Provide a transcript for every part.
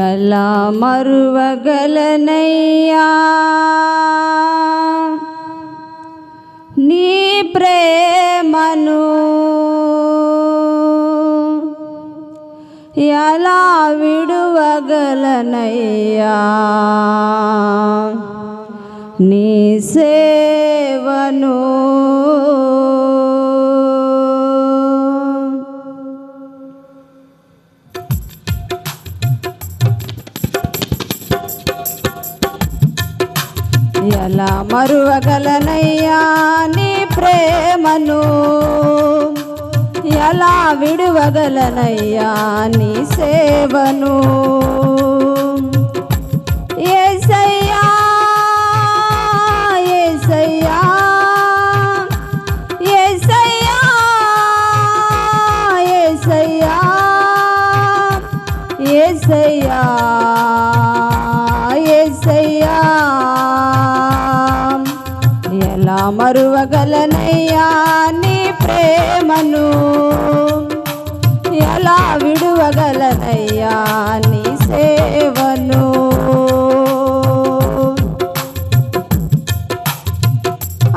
ఎలా మరువగలనయ్యా నీ ప్రేమను, ఎలా విడువగలనయ్యా నీ సేవను. ఎలా మరువగలనయ్యా నీ ప్రేమను, ఎలా విడువగలనయ్యా నీ సేవను. యేసయ్యా యేసయ్యా యేసయ్యా యేసయ్యా యేసయ్యా యేసయ్యా ఎలా మరువగలనయ్యా నీ ప్రేమను, ఎలా విడువగలనయ్యా నీ సేవను.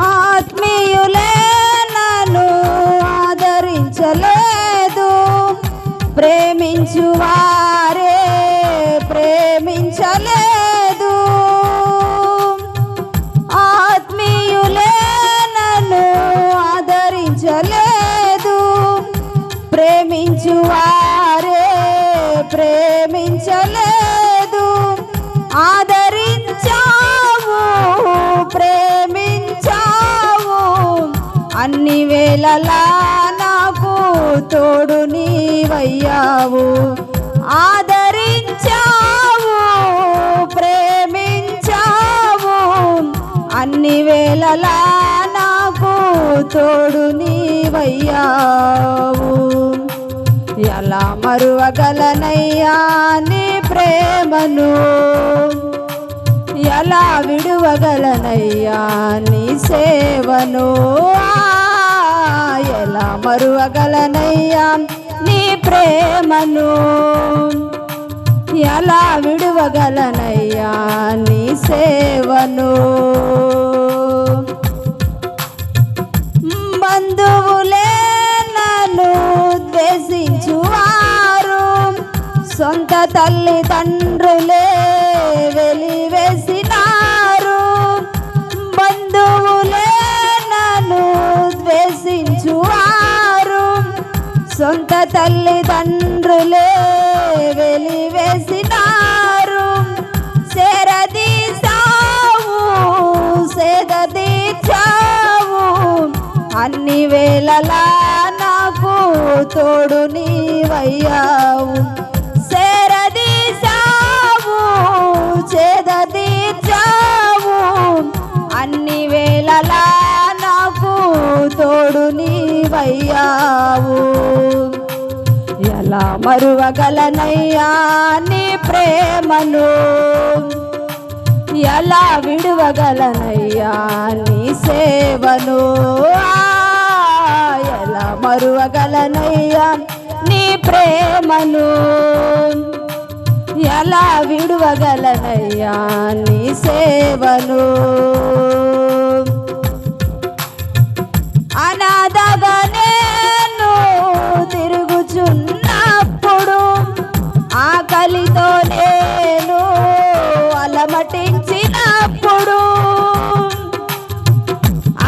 ఆత్మీయులే నన్ను ఆదరించలేదు, ప్రేమించువారే ప్రేమించలేదు. ఆత్మీయులే నన్ను ఆదరించలేదు, ప్రేమించువారే ప్రేమించలేదు. ఆదరించావు ప్రేమించావు, అన్ని వేళలా నాకు తోడు నీవయ్యావు. ఆదరించావు ప్రేమించావు, అన్ని వేళలా నాకు తోడు నీవయ్యావు. ఎలా మరువగలనయ్యా నీ ప్రేమను, ఎలా విడువగలనయ్యా నీ సేవను. ఎలా మరువగలనయ్యా నీ ప్రేమను, ఎలా విడువగలనయ్యా నీ సేవను. బంధువులే నన్ను ద్వేషించువారు, సొంత తల్లిదండ్రులే వెలివేసినారు. బంధువులే నన్ను ద్వేషించువారు, సొంత తల్లిదండ్రులే వెలివేసినారు. సేరదీసావు సేదదీర్చావు, అన్ని వేళలా నాకు తోడు నీవయ్యావు. సేరదీసావు సేదదీర్చావు, అన్ని వేళలా నాకు తోడు నీవయ్యావు. ఎలా మరువగలనయ్యా నీ ప్రేమను, ఎలా విడువగలనయ్యా నీ సేవను. ఎలా మరువగలనయ్యా నీ ప్రేమను, ఎలా విడువగలనయ్యా నీ సేవను. అనాథగా నేను తిరుగుచున్నప్పుడు, ఆకలితో నేను అలమటించినప్పుడు,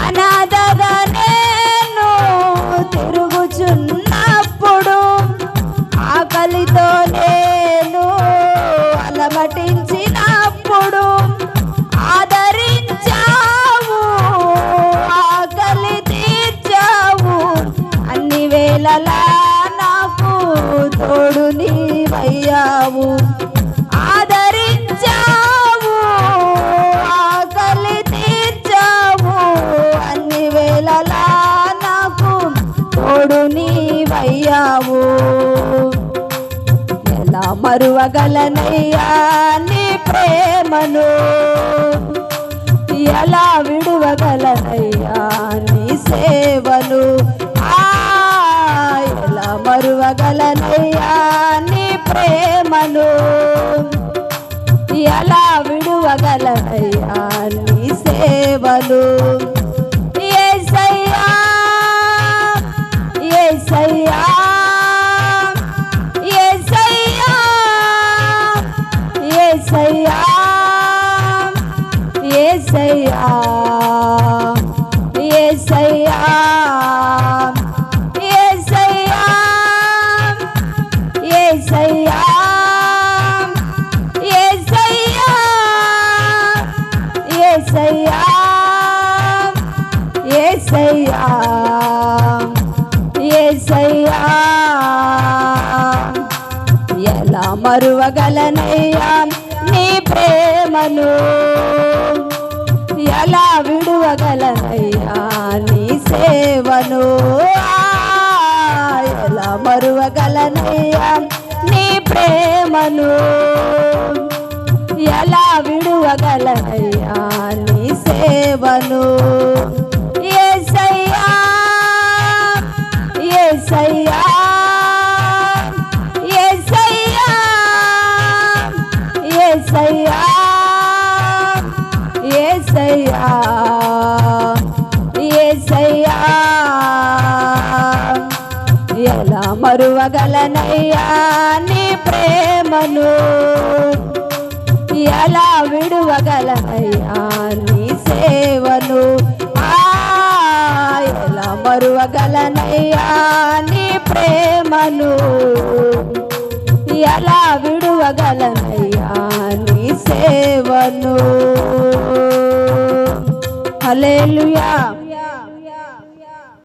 అనాథగా నేను తిరుగుచున్నప్పుడు, ఆకలితో నేను అలమటించినప్పుడు, ఆదరించావు ఆకలి తీర్చావు, అన్ని వేళలా నాకు తోడు నీవయ్యావు. ఆదరించావు ఆకలి తీర్చావు, అన్ని వేళలా నాకు తోడు నీవయ్యావు. ఎలా మరువగలనయ్యా నీ ప్రేమను, ఎలా విడువగలనయ్యా నీ సేవను ఎలా మరువగలనయ్యా నీ ప్రేమను ఎలా విడువగలనయ్యా నీ సేవను యేసయ్యా యేసయ్యా యేసయ్యా యేసయ్యా యేసయ్యా యేసయ్యా యేసయ్యా యేసయ్యా యేసయ్యా యేసయ్యా యేసయ్యా ఎలా మరువగలనయ్యా నీ ప్రేమను ఎలా విడువగలనయ్యా నీ సేవను ఎలా మరువగలనయ్యా నీ ప్రేమను ఎలా విడువగలనయ్యా నీ సేవను యేసయ్యా యేసయ్యా యేసయ్యా యేసయ్యా యేసయ్యా యేసయ్యా ఎలా మరువగలనయ్యా నీ ప్రేమను ఎలా విడువగలనయ్యా నీ సేవను ఎలా మరువగలనయ్యా నీ ప్రేమను ఎలా విడువగలనయ్యా నీ సేవను హల్లెలూయా.